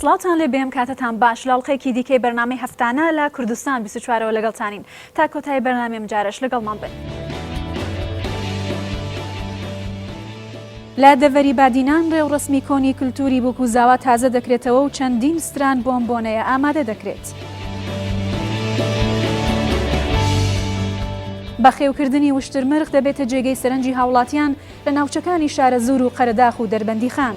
سڵاتان لێ بێم کاتتان باش لاڵقەیەکی دیکەی بەرنامەی هەفتانە لە کوردستان 24ەوە لەگەڵتانین تا کۆتایی بەرنامەم جارش لەگەڵمان بن. لە دەڤەری بادینان ڕێوڕسمی کۆنی کللتوری بووکوزاوە تازە دەکرێتەوە و چەندین ستران بۆمبۆنەیە ئامادە دەکرێت. بەخێوکردنی وشترمرغ دەبێتە جێگەی سەرنجی هاوڵاتیان لە ناوچەکانی شارە زور و قەرەداخ و دەربەندی خان.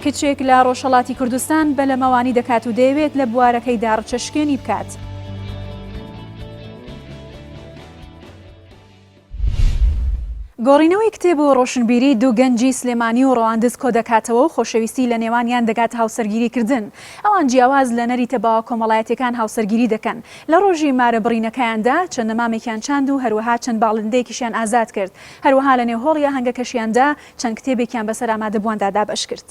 کچێک لە ڕۆژهەڵاتی کوردستان بە لەمەوانی دەکات و دەیەوێت لە بوارەکەیدا ڕچەشکێنی بکات. گۆڕینەوەی کتێب و ڕۆشنبیری دوو گەنجی سلێمانی و ڕەواندز کۆ دەکاتەوە و خۆشەویستی لە نێوانیان دەگات هاوسەرگیریکردن. ئەوان جیاواز لە نەری تەباوە کۆمەڵایەتەکان هاوسەرگیری دەکەن. لە ڕۆژی مارە بڕینەکەیاندا چەند مامێکیان چاند و هەروەها چەند باڵندەیەکیشیان ئازاد کرد. هەروەها لە نێوهۆڵی هەنگەکەشیاندا چەند کتێبێکیان بەسەر ئامادەبوواندا دابەش کرد.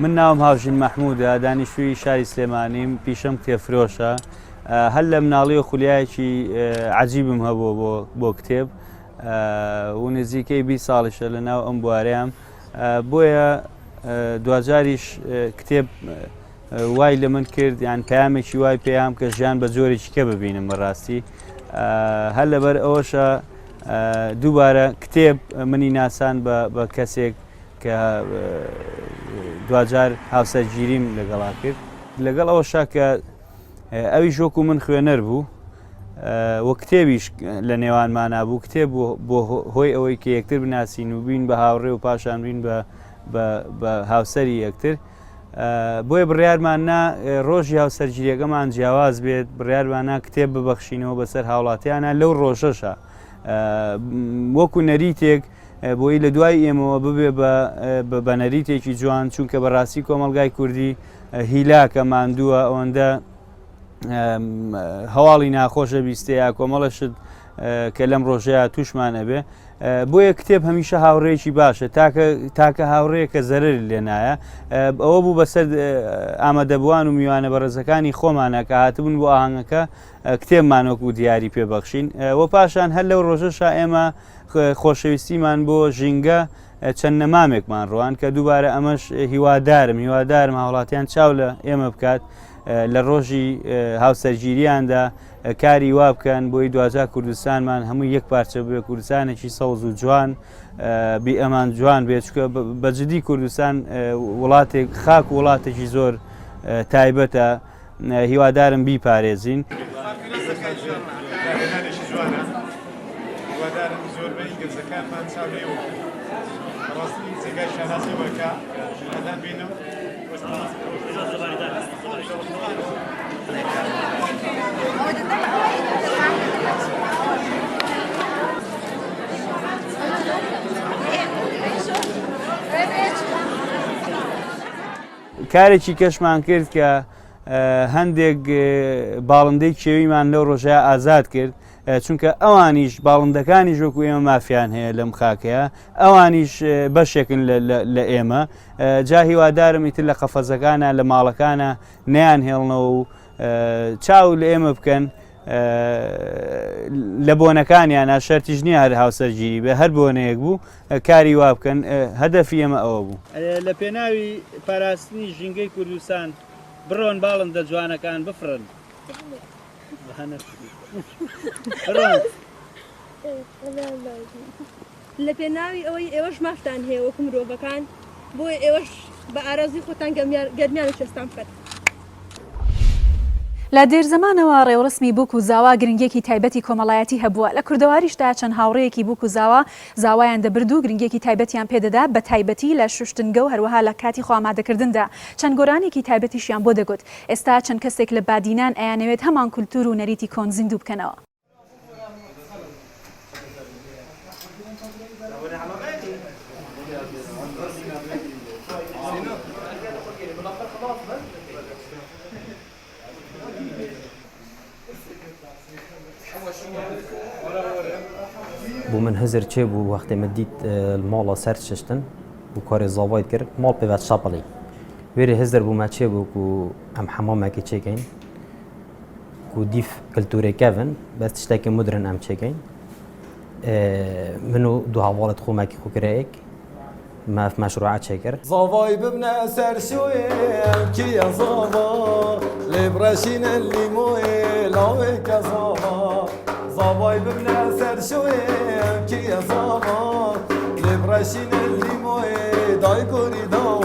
من ناوم هاوژین مەحموودە، دانیشتووی شاری سلێمانیم، پیشەم کتێبفرۆشە. هەر لە مناڵی و خولیایەکی عەجیبم هەبووە بۆ کتێب و نزیکەی 20 ساڵیشە لە ناو ئەم بوارەیەم. بۆیە دوجاریش کتێب وای لە من کرد، یان پەیامێکی وای پێیام کە ژیان بە جۆرێکی کە ببینم بەڕاستی. هەر لەبەر ئەوەشە دووبارە کتێب منی ناسان بە کەسێک کە دوجار هاوسەرگیریم لەگەڵا کرد. لەگەڵ ئەوەشا کە ئەویش وەکو من خوێنەر بوو وە کتێبیش لە نێوانمانە بوو. کتێب بۆ هۆی ئەوەی کە یەکتر بناسین و بین بە هاوڕێ و پاشان بین بە هاوسەری یەکتر. بۆیە بڕیارماننا ڕۆژی هاوسەرگیریەکەمان جیاواز بێت، بڕیارماننا کتێب ببەخشینەوە بەسەر هاوڵاتیانە لەو ڕۆژەشە وەکو نەریتێک بۆی لە دوای ئێمەوە ببێ بە نەریتێکی جوان، چونکە بەڕاستی کۆمەلگای کوردی هیلاکە ماندووە، ئەوەندە هەواڵی ناخۆشە بیستەیە کۆمەڵەشت کە لەم ڕۆژەیە تووشمان ئەبێ. بۆیە کتێب هەمیشە هاوڕێکی باشە، تاکە هاوڕێ کە زەرری لێ نایە. ئەوە بوو بەسەر ئامادەبووان و میوانە بەڕێزەکانی خۆمانە کە هاتبوون بۆ ئاهەنگەکە کتێبمانۆک و دیاری پێبەخشین. وە پاشان هەر لەو ڕۆژەشە ئێمە خۆشەویستیمان بۆ ژینگە چەند نەمامێکمان ڕوان کە دووبارە ئەمەش هیوادارم هاوڵاتیان چاو لە ئێمە بکات لە ڕۆژی هاوسەرگیریاندا کاری وا بکەن بۆی دوجار کوردستانمان هەموو یەک پارچە بێ، کوردستانێکی سەوز و جوان بی ئەمان جوان بێت، چکە بەجددی کوردستان وڵاتێک خاک و وڵاتێکی زۆر تایبەتە. هیوادارم بیپارێزین. زۆربەی گەنجەکانمان چاوێەوە ڕاستی جێگای شاناسیەوەکە ئەدان بینم کارێکی کەشمان کرد کە هەندێک باڵندەی کێویمان لەو ڕۆژەیە ئازاد کرد، چونکە ئەوانیش باڵندەکانی ژۆکو ئێمە مافیان هەیە لەم خاکەیە، ئەوانیش بەشێکن لە ئێمە. جا هیوادارم ئیتر لە قەفەزەکانە لە ماڵەکانە نەیان هێڵنەوە و چاو لە ئێمە بکەن لە بۆنەکانیانە. شەرتیش نییە هەر هاوسەرگیری بێ، هەر بۆنەیەک بوو کاری وا بکەن. هەدەفی ئێمە ئەوە بوو. لە پێناوی پاراستنی ژینگەی کوردستان بڕۆن باڵندە جوانەکان بفرن. لە پێناوی ئەوەی ئێوەش مافتان هەیە وەکو مرۆڤەکان، بۆیە ئێوەش بە ئارازی خۆتان گەرمیان و شێستان بکەن. لە دێرزەمانەوە ڕێوڕسمی بووکوزاوە گرنگێکی تایبەتی کۆمەڵایەتی هەبووە. لە کوردەواریشدا چەند هاوڕەیەکی بووکوزاوە زاوایان دەبرد و گرنگێکی تایبەتیان پێدەدا، بە تایبەتی لە شوشتنگە و هەروەها لە کاتی خۆئامادەکردندا. چەند گۆرانێکی تایبەتیشیان بۆ دەگوت. ئێستا چەند کەسێک لە بادینان ئەیانەوێت هەمان کولتور و نەریتی کۆن زیندوو بکەنەوە. بو من هزر چه بو وقتی من دید المالا سر ششتن بو کار زاوید کرد مال پیوت شاپلی ویری هزر بو ما چه بو کو ام حمام کی چه کین كوديف كلتوري كافن بس تشتكي مدرن أم تشيكين منو دو هوالت خو ماكي خو كرايك ما في مشروعات شكر زافاي ببنا سرشوي كي يا زافا لبراشين اللي موي لاويك يا زافا زافاي ببنا سرشوي كي يا زافا لبراشين اللي موي داي كوري داو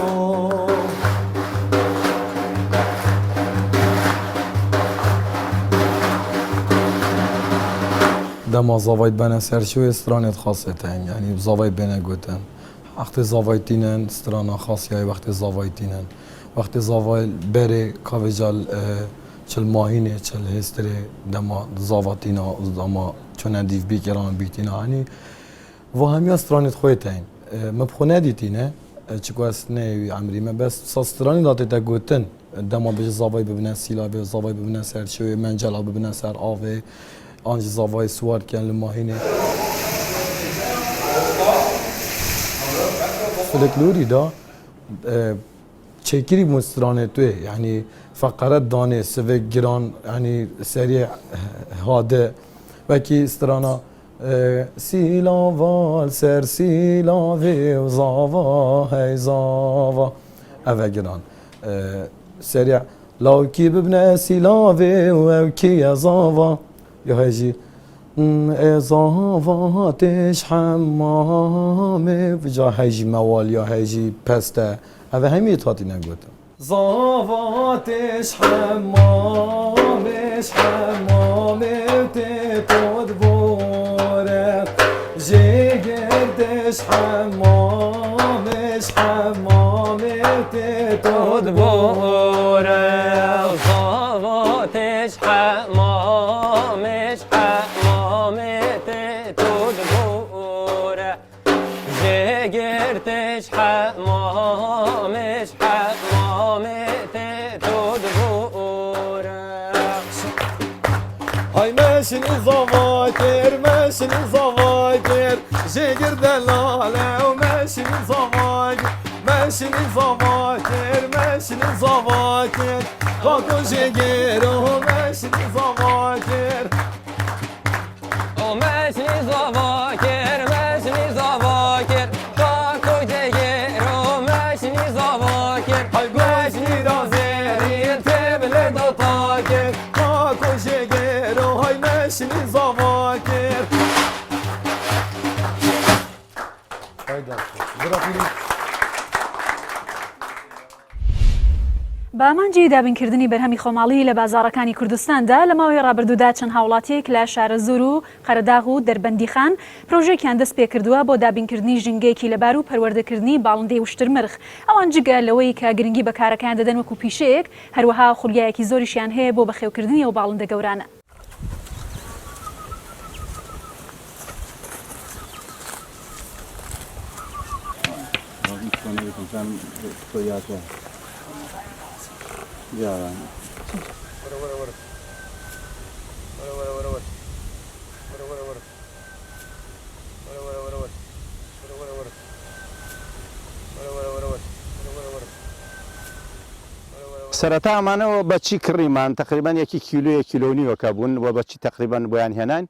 دما زافاي بنا سرشوي استرانيت خاصتين يعني زافاي بنا قوتن وقتی زاوایتینن استرانا خاصیه وقتی زاوایتینن وقتی زاوای بره کاویجال چل ماهینه چل هستره دما زاواتینا دما چون دیو بیکران بیتینا هنی و همی استرانیت خویتین مبخونه دیتینه چکو است نه عمری من بس استرانی داده تا گوتن دما به زاوای ببینن سیلابه زاوای ببینن سر شوی منجلا ببینن سر آوه آنج زاوای سوار کن لماهینه فلکلوری دا چکری مسترانه توی یعنی فقرت دانه سوی گران یعنی سری هاده وکی استرانا سیلاوال سر سیلاوی و زاوا هی زاوا اوه گران سری لاوکی ببنه سیلاوی و اوکی زاوا یا هجی زاواتش حمامه بجا هجی موال یا هجی پسته اوه همی تاتی نگوتم زاواتش حمامش حمامه تتود بوره جگردش حمامش حمامه تتود بوره زاواتش حمامش جگرتش حمامش حمامت تود بوره های مشنی زواکر مشنی زواکر جگر دلاله و مشنی زواکر مشنی زواکر مشنی زواکر کاکو جگر و مشنی زواکر و مشنی زواکر مشنی زواکر کاکو جگر و مشنی زواکر های گوشنی رازرین تبل داتاکر کاکو جگر و های مشنی زواکر بامانجی دابینکردنی بەرهەمی خۆماڵی لە بازاڕەکانی کوردستاندا لە ماوەی ڕابردوودا چەند هاوڵاتیەک لە شارە زۆر و قەرەداغ و دەربەندیخان پرۆژێکیان دەست پێکردووە بۆ دابینکردنی ژینگەیەکی لەبار و پەروەردەکردنی باڵندەی وشترمرغ ئەوان جگە لەوەی کە گرنگی بەکارەکان دەدەن وەکو پیشەیەک هەروەها خولیایەکی زۆریشیان هەیە بۆ بەخێوکردنی ئەو باڵندە گەورانە. سەرەتا ئەمانەوە بەچی کڕیمان تقریبان 1 کیلو 1 کیلۆنیوە کە بوون بۆ بەچی تقریبان بۆیان هێنان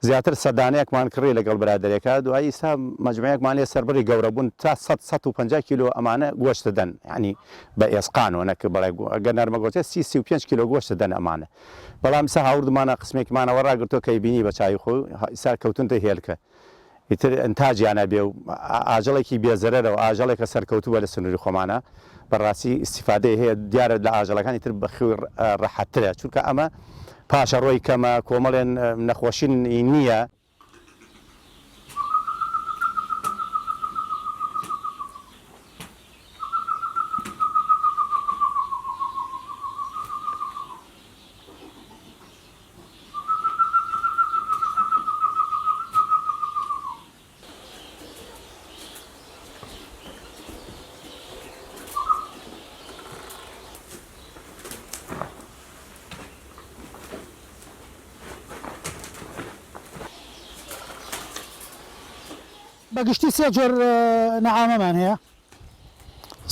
زیاتر سەدانەیەکمان کڕی لەگەڵ برادێکە دوایی ئێستا مەجموعەیەکمان لێ سەربەری گەورە بوون تا 150 کیلۆ ئەمانە گۆشت دەن ینی بە ئێسقانەوە نەکە بەڵێ ئەگەر نەرمەگۆچێت 35 کیلۆ گۆشت دەن ئەمانە بەڵام سا هاوردمانە قسمێکمانەوە ڕاگرتۆ کەی بینی بە چای خۆ ئیسا کەوتنتە هێلکە ئیتر ئەنتاجیانە بێ و ئاژەڵێکی بێزەرەرەوە ئاژەڵێکە سەرکەوتووە لە سنووری خۆمانە بەڕاستی ئیسیفادەی هەیە دیارە لە ئاژەڵەکانی تر بەخوێ ڕەحەتترە چونکە ئەمە پاشە ڕۆی کەمە کۆمەڵێن نەخۆشین نییە. بەگشتی سێ جۆر نەعامەمان هەیە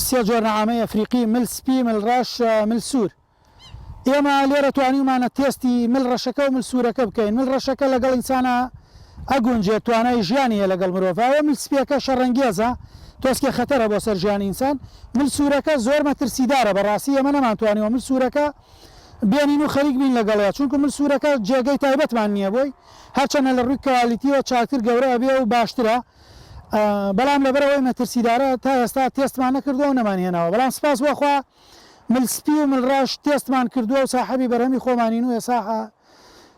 سێ جۆر نەعامەی ئەفریقی مل سپی مل ڕەش مل سوور ئێمە لێرە توانیمانە تێستی مل ڕەشەکە و مل سوورەکە بکەین مل ڕەشەکە لەگەڵ ئینسانە ئەگونجێت توانای ژیانیە لەگەڵ مرۆڤ مل سپیەکە شەڕەنگێزە تۆسکێ خەتەرە بۆ سەر ژیانی ئینسان مل سوورەکە زۆر مەترسیدارە بەڕاستی ئەمە نەمانتوانیەوە مل سوورەکە بێنین و خەریک بین لەگەڵەیە چونکە مل سوورەکە جێگەی تایبەتمان نییە بۆی هەرچەنە لە ڕووی کوالیتیەوە چاکتر گەورە بێ و باشترە بەڵام لەبەرەوەی مەترسیدارە تا ئێستا تێستمان نەکردەوە و نەمانهێناوە بەڵام سپاس بۆخوا ملسپی و ملڕاش تێستمان کردووە و ساحەبی بەرهەمی خۆمانین و ئێسا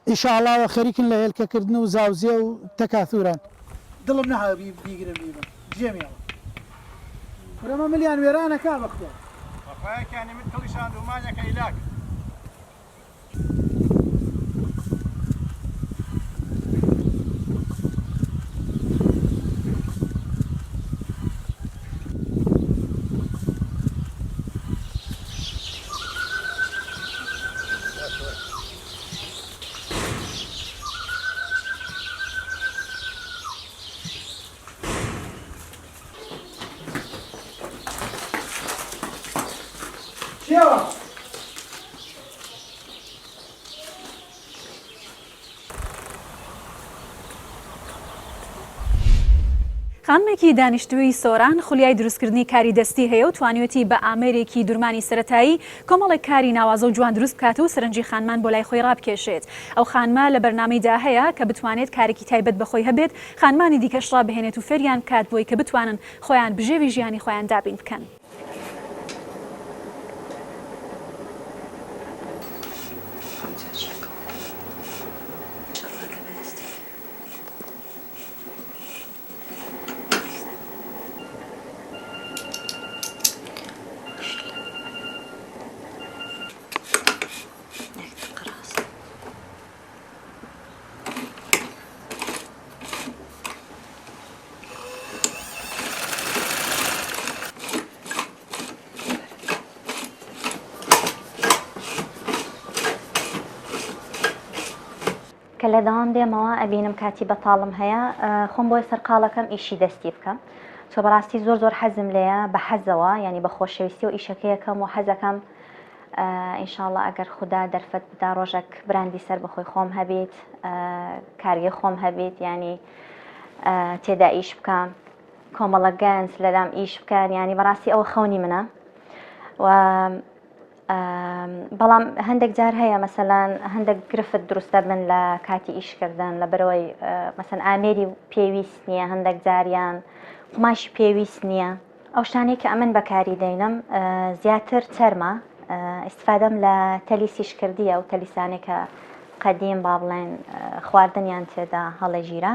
ئیشاڵاوە خەریکن لە هێلکەکردن و زاوزێ و تەکاتوران دڵم نەهابی بیگرم بیبم جێمیەوە ورەمە ملیان وێرانەکە بەختە وەخوایەکیانی من دڵیشان دومانێکە ئیلاک خانمێکی دانیشتووی سۆران خولیای دروستکردنی کاری دەستی هەیە و توانیوەتی بە ئامێرێکی دوورمانی سەرەتایی کۆمەڵێک کاری ناوازە و جوان دروست بکات و سەرنجی خانمان بۆ لای خۆی ڕابکێشێت ئەو خانمە لە بەرنامەیدا هەیە کە بتوانێت کارێکی تایبەت بەخۆی هەبێت خانمانی دیکەش ڕابهێنێت و فێریان بکات بۆی کە بتوانن خۆیان بژێوی ژیانی خۆیان دابین بکەن. کە لە دەوام دێمەوە ئەبینم کاتی بەتاڵم هەیە خۆم بۆی سەرقاڵەکەم ئیشی دەستی بکەم چۆ بەڕاستی زۆر حەزم لێیە بە حەزەوە ینی بە خۆشەویستی و ئیشەکەیەکەم و حەزەکەم ئینشاءڵڵا ئەگەر خوددا دەرفەت بدا ڕۆژێک براندی سەر بەخۆی خۆم هەبێت کارگەی خۆم هەبێت ینی تێدا ئیش بکەم کۆمەڵە گەنج لەدام ئیش بکەن ینی بەڕاستی ئەوە خەونی منە و بەڵام هەندێک جار هەیە مەسەلەن هەندێک گرفت دروستە بن لە کاتی ئیشکردن لە بەرەوەی مەسەن ئامێری پێویست نییە هەندێک جاریان قماشی پێویست نییە ئەو شتانەی کە ئەمن بەکاری دێنم زیاتر چەرمە ئیسفادەم لە تەلیسیشکردیە و تەلیسانێکە قەدیم با بڵێن خواردنیان تێدا هەڵەژیرە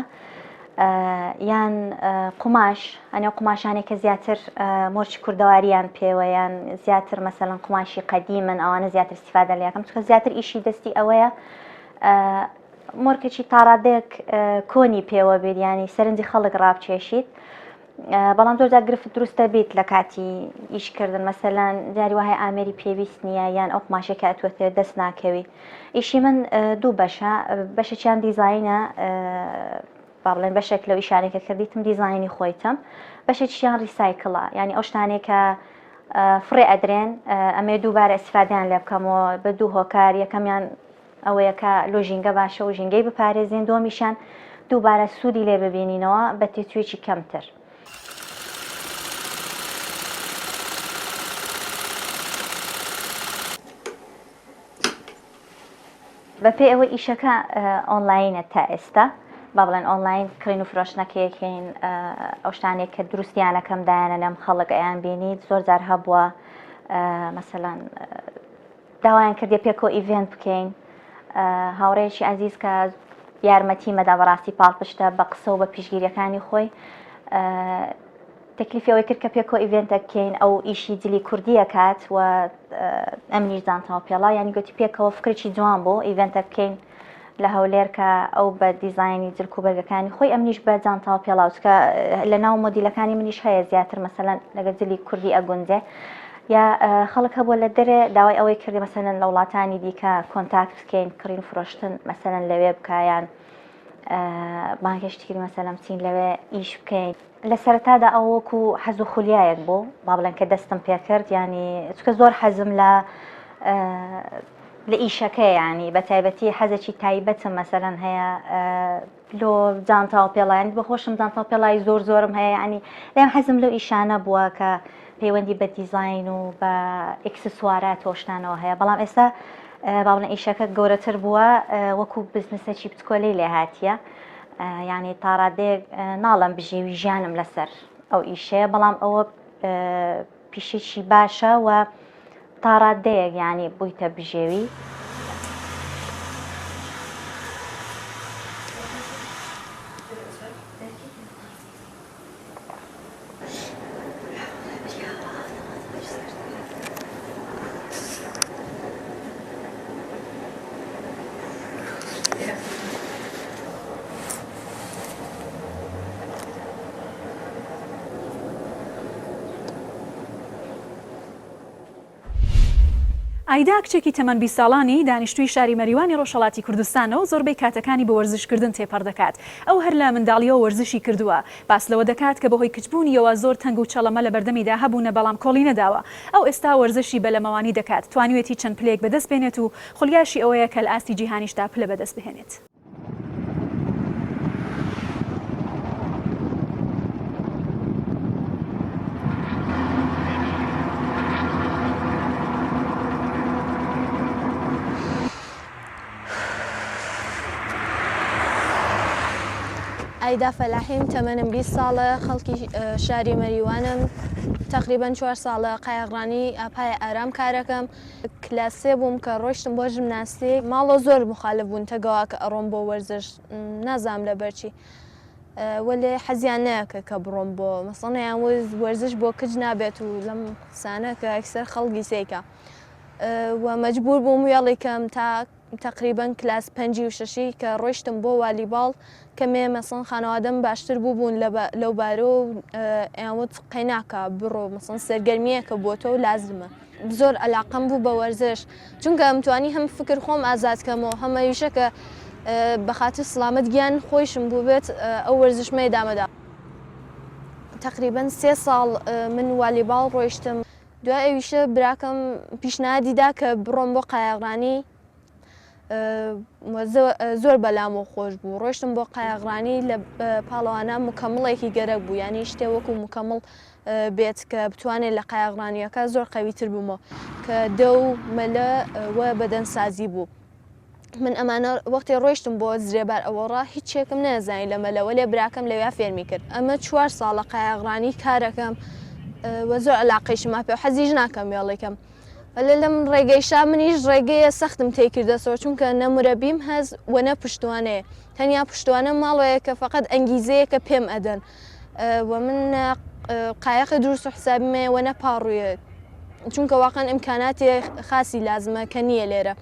یان قماش ئەنێ قماشانێکە زیاتر مۆرچی کوردەواریان پێوە یان زیاتر مەسەڵەن قماشی قەدیمن ئەوانە زیاتر استیفادە لەکەم چکە زیاتر ئیشی دەستی ئەوەیە مۆرکێکی تاڕادێک کۆنی پێوە بێت ینی سەرنجی خەڵک ڕابچێشیت بەڵام زۆرجار گرفت دروستە بیت لە کاتی ئیشکردن مەسەلەن دیاری وایە ئامێری پێویست نییە یان ئەو قماشێکە ئەتوێتێ دەست ناکەوی ئیشی من دوو بەشە بەشێکیان دیزاینە با بڵێن بەشێک لەو ئیشانێکە کردیتم دیزاینی خۆیتم بەشێکیان ریسایکڵە ینی ئەو شتانێکە فڕێ ئەدرێن ئەمێ دووبارە ئیسفادیان لێ بکەمەوە بە دوو هۆکار یەکەمیان ئەوەیە کە لۆ ژینگە باشە و ژینگەی بپارێزین دۆمیشان دووبارە سوودی لێ ببینینەوە بە تێتوێکی کەمتر. بەپێی ئەوە ئیشەکە ئۆنلاینە تا ئێستا با بڵێن ئۆنلاین کڕین و فرۆشتنەکەیەکەین ئەو شتانێک کە دروستیانەکەم دایانە لەم خەڵک ئەیان بینیت زۆر جار هەبووە مەسەلەن داوایان کردێ پێکۆ ئیڤێنت بکەین هاوڕێیەکی عەزیز کە یارمەتی مەدا بەڕاستی پاڵپشتە بە قسە و بە پیشگیریەکانی خۆی تەکلیفی ئەوەی کرد کە پێکۆ ئیڤێنتە بکەین ئەو ئیشی جلی کوردیە کات و ئەمنیش زانتەوە پێڵا ینی گوتی پێکەوە فکرێکی جوان بۆ ئیڤێنتە بکەین لە هەولێر کە ئەو بە دیزایانی جلک و بەرگەکانی خۆی ئەمنیش بە جانتەوە پێڵاوچکە لە ناو مۆدیلەکانی منیش هەیە زیاتر مەسەلەن لەگە جلی کوردی ئەگونجێ یا خەڵک هەبووە لە دەرێ داوای ئەوەی کردی مەسەلەن لە وڵاتانی دیکە کۆنتاکت بکەین کڕین فرۆشتن مەسەلەن لەوێ بکایان بانکێشتگیری مەسەلەن بچین لەوێ ئیش بکەین لە سەرەتادا ئەو وەکو حەز و خولیایەک بوو با بڵێن کە دەستم پێ کرد ینی چکە زۆر حەزم لە لە ئیشەکە ینی بە تایبەتی حەزێکی تایبەتم مەسەرەن هەیە لۆ جانتاو پێڵیان بەخۆشم جانتاو پێڵایی زۆرم هەیە ینی لێم حەزم لەو ئیشانە بووە کە پەیوەندی بە دیزاین و بە ئەکسسوارات تۆشتانەوە هەیە بەڵام ئێستا باڵە ئیشەکە گەورەتر بووە وەکو بزنسێکی بچکۆلەی لێ هاتیە ینی تاڕادێک ناڵم بژێوی ژیانم لەسەر ئەو ئیشەیە بەڵام ئەوە پیشێکی باشە و تاڕادەیەک ینی بوویتە بژێوی ئایدا کچێکی تەمەن 20 ساڵانی دانیشتووی شاری مەریوانی ڕۆژهەڵاتی کوردستانەوە زۆربەی کاتەکانی بە وەرزشکردن تێپەڕ دەکات. ئەو هەر لە منداڵیەوە وەرزشی کردووە. باس لەوە دەکات کە بەهۆی کچبوونیەوە زۆر تەنگ و چەڵەمە لە بەردەمیدا هەبوونە بەڵام کۆڵی نەداوە. ئەو ئێستا وەرزشی بەلەمەوانی دەکات. توانیوێتی چەند پلەیەک بەدەست بێنێت و خولیاشی ئەوەیە کە لە ئاستی جیهانیشتا پلە بەدەست بهێنێت. ئایدا فەلاحیم تەمەنم 20 ساڵە خەڵکی شاری مەریوانم تقریبا 4 ساڵە قایەغڕانی ئاپای ئارام کارەکەم کلاسێ بووم کە ڕۆیشتم بۆ ژمناستیک ماڵۆ زۆر مخالف بوون تەگەوا کە ئەڕۆم بۆ وەرزش نازام لە بەرچی وەلێ حەزیان نەکە کە بڕۆم بۆ مەسڵەیان وەرزش بۆ کچ نابێت و لەم قسانە کە ئەکسەر خەڵکی سێکە و مەجبور بووم وێڵێکم تا تقریبا کلاس 5 و 6 کە ڕۆیشتم بۆ والیباڵ کەمێ مەسڵ خانەوادەم باشتر بوو بوون لەو بارۆ و ئەوت قەیناکە بڕۆ مەسڵ سەرگەرمیەکە بۆ تۆ لازمە زۆر علاقەم بوو بە وەرزش چونکە ئەمتوانی هەم فکر خۆم ئازادکەمەوە هەمەویشە کە بەخاتر سڵامەت گیان خۆشم بوو بێت ئەو وەرزشمەی دامەدا تقریبا 3 ساڵ من والیباڵ ڕۆیشتم دوای ئەویشە براکەم پیشنهادیدا کە بڕۆم بۆ قایەغڕانی زۆر بەلام و خۆش بوو ڕۆیشتم بۆ قایەغڕانی لە پاڵەوانە مکەمڵێکی گەرەک بوو ینی شتێ وەکو مکەمڵ بێت کە بتوانێت لە قایەغڕانیەکە زۆر قەویتر بوومەوە کە دە و مەلە وە بەدەنسازی بوو من ئەمانە وەختی ڕۆیشتم بۆ زرێبار ئەوەڕا هیچ شێکم نەزانی لە مەلەوە لێ براکەم لەویا فێرمی کرد ئەمە 4 ساڵە قایەغڕانی کارەکەم وە زۆر علاقەیشما پێ و حەزیش ناکەم وێڵێکم لەم ڕێگەیشا منیش ڕێگەیە سەختم تێکردەسەوە چونکە نەمورەبیم هەز وەنە پشتوانەیە تەنیا پشتوانە ماڵەیە کە فقط ئەنگیزەیە کە پێم ئەدەن و من قایەقی دروست و حسابمێ وەنە پاڕوویە چونکە واقعا ئیمکاناتی خاصی لازمە کە نییە لێرە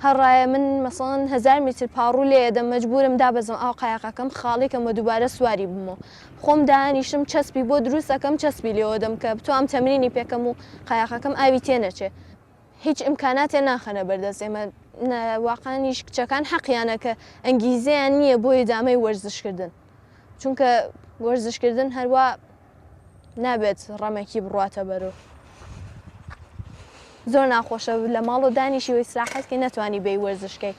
هەڕایە من مەسەڵەن 1000 میتر پاڕوو لێدەم مەجبورم دابەزم ئەو قایەقەکەم خاڵێکەمە دووبارە سواری بوومەوە خۆم دانیشم چەسبی بۆ دروستەکەم چەسبی لێوە دەم کە بتوام تەمرینی پێکەم و قایەقەکەم ئاوی تێنەچێ هیچ ئیمکاناتێ ناخەنە بەردەست ئێمە واقعانیش کچەکان حەقیانە کە ئەنگیزەیان نییە بۆ ئیدامەی وەرزشکردن چونکە وەرزشکردن هەروە نابێت ڕەمێکی بڕاتە بەرەوە زۆر ناخۆشە لە ماڵ و دانیشی و ئیسراحەتکە نەتوانی بێی وەرزشکەی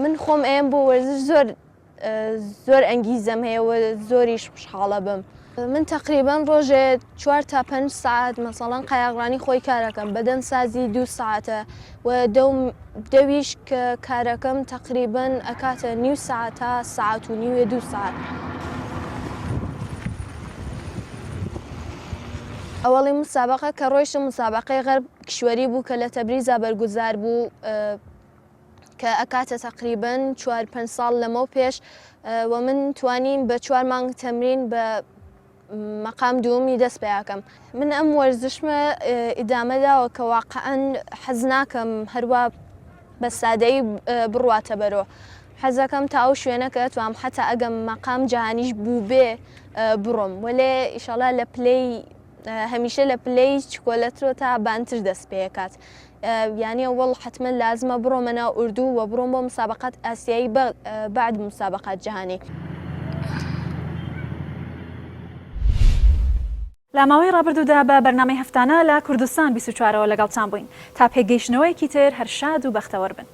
من خۆم ئێم بۆ وەرزش زۆر ئەنگیزەم هەیەەوە زۆریش خوشحاڵە بم من تقریبا ڕۆژێ 4 تا 5 ساعت مەسەڵەن قایەغڕانی خۆی کارەکەم بەدەنسازی 2 ساعتە و دەویش کە کارەکەم تقریبا ئەکاتە نیو ساعت تا ساعت و نیوێ 2 ساعت ئەوەڵی مسابقە کە ڕۆیشتم مسابقەی غەرب کشوەری بوو کە لە تەبریزا بەرگوزار بوو کە ئەکاتە تقریبا 4-5 ساڵ لەمە پێش و من توانیم بە 4 مانگ تەمرین بە مەقام دووەمی دەست پێیاکەم من ئەم وەرزشمە ئیدامەداوە کە واقعەن حەز ناکەم هەروە بە سادەی بڕواتە بەرەوە حەزەکەم تا ئەو شوێنەکە توام حتا ئەگەم مەقام جیهانیش بوو بێ بڕۆم وەلێ ئیشەڵا لە پلەی هەمیشە لە پلەی چکۆلەترۆ تا بانتر دەست پێکات یعنی وەڵ حتمما لازمە بڕۆمەنە ئوردوو و بڕۆم بۆ مسابقات ئاسیایی بعد مسابقات جیهانی لە ماوەی ڕابردوودا بە بەرنامەی هەفتانە لە کوردستان 24ەوە لەگەڵتان بووین تا پێگەیشتنەوەیەکی تر هەر شاد و بەختەوەر بن.